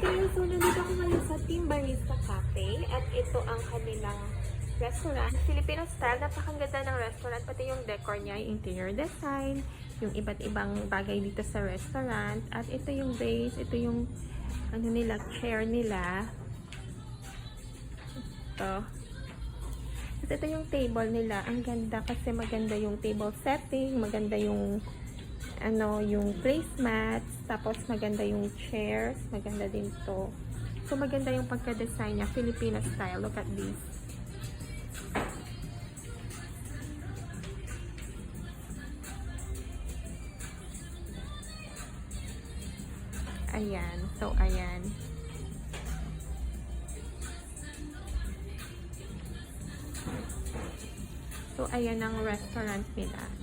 kayo. So, nandito ako ngayon sa Team Barista Cafe at ito ang kanilang restaurant. Filipino style. Napakaganda ng restaurant. Pati yung decor niya, yung interior design, yung iba't ibang bagay dito sa restaurant. At ito yung base, ito yung ano nila, chair nila. Ito. At ito yung table nila. Ang ganda kasi maganda yung table setting, maganda yung yung placemats, tapos maganda yung chairs, maganda din to. So maganda yung pagka-design niya, Filipino style. Look at this. Ayan. So ayan. So ayan ang restaurant nila.